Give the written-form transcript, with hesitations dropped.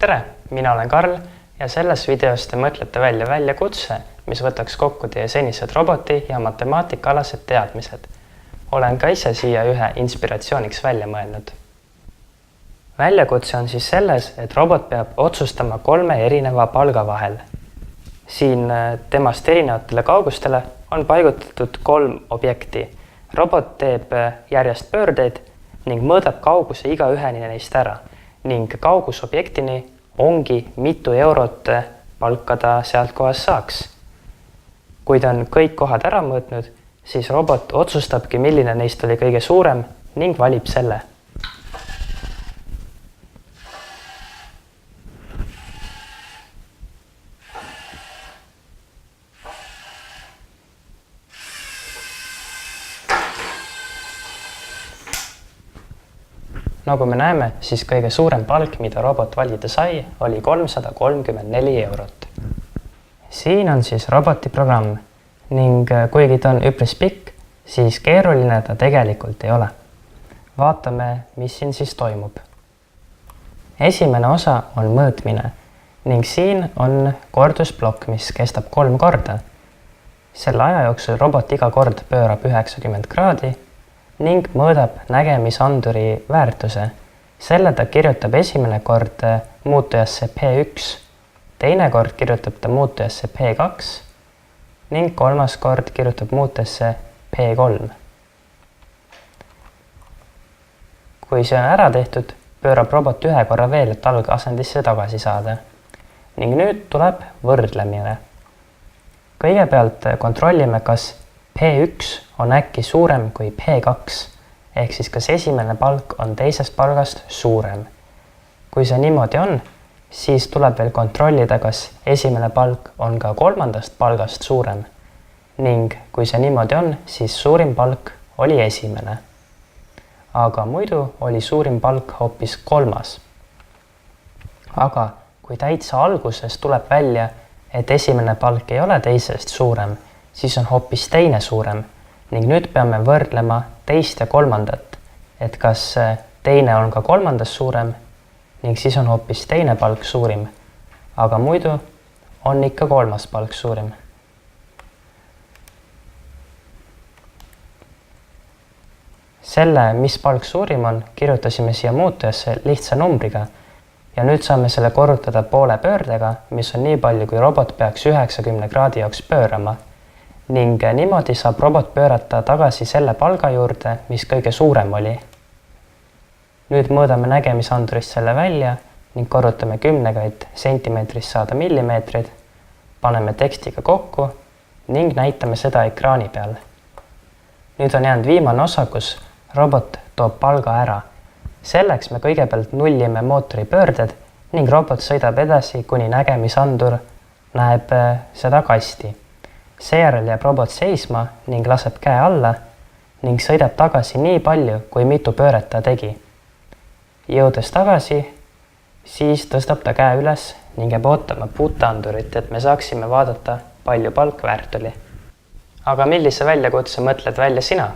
Tere, mina olen Karl ja selles videos te mõtlete välja väljakutse, mis võtaks kokku teie senised roboti- ja matemaatikaalased teadmised. Olen ka ise siia ühe inspiratsiooniks välja mõelnud. Väljakutse on siis selles, et robot peab otsustama 3 erineva palga vahel. Siin temast erinevatele kaugustele on paigutatud 3 objekti. Robot teeb järjest pöördeid ning mõõdab kauguse igaüheni neist ära ning kaugusobjektini ongi mitu eurot palka ta sealt kohast saaks. Kui ta on kõik kohad ära mõõtnud, siis robot otsustabki, milline neist oli kõige suurem ning valib selle. Nagu me näeme, siis kõige suurem palk, mida robot valida sai, oli 334 eurot. Siin on siis roboti programm ning kuigi ta on üpris pikk, siis keeruline ta tegelikult ei ole. Vaatame, mis siin siis toimub. Esimene osa on mõõtmine ning siin on kordusplokk, mis kestab 3 korda. Selle aja jooksul robot iga kord pöörab 90 kraadi ning mõõdab nägemisanduri väärtuse. Selle ta kirjutab esimene kord muutujasse P1, teine kord kirjutab ta muutujasse P2 ning kolmas kord kirjutab muutujasse P3. Kui see on ära tehtud, pöörab robot ühe korra veel, et algasendisse tagasi saada. Ning nüüd tuleb võrdlemine. Kõigepealt kontrollime, kas P1 on äkki suurem kui P2, ehk siis kas esimene palk on teisest palgast suurem. Kui see niimoodi on, siis tuleb veel kontrollida, kas esimene palk on ka kolmandast palgast suurem. Ning kui see niimoodi on, siis suurim palk oli esimene. Aga muidu oli suurim palk hoopis 3. Aga kui täitsa alguses tuleb välja, et esimene palk ei ole teisest suurem, siis on hoopis teine suurem ning nüüd peame võrdlema teist ja kolmandat, et kas teine on ka kolmandast suurem ning siis on hoopis teine palk suurim, aga muidu on ikka 3. palk suurim. Selle, mis palk suurim on, kirjutasime siia muutujasse lihtsa numbriga ja nüüd saame selle korrutada poole pöördega, mis on nii palju, kui robot peaks 90 kraadi jaoks pöörama. Ning niimoodi saab robot pöörata tagasi selle palga juurde, mis kõige suurem oli. Nüüd mõõdame nägemisandurist selle välja ning korrutame 10, et sentimeetrist saada millimeetrid, paneme tekstiga kokku ning näitame seda ekraani peal. Nüüd on jäänud viimane osa, kus robot toob palga ära. Selleks me kõigepealt nullime mootori pöörded ning robot sõidab edasi, kuni nägemisandur näeb seda kasti. Seejärel jääb robot seisma ning laseb käe alla ning sõidab tagasi nii palju, kui mitu pööret ta tegi. Jõudes tagasi, siis tõstab ta käe üles ning jääb ootama puuteandurit, et me saaksime vaadata, palju palk väärt oli. Aga millise väljakutse mõtled välja sina?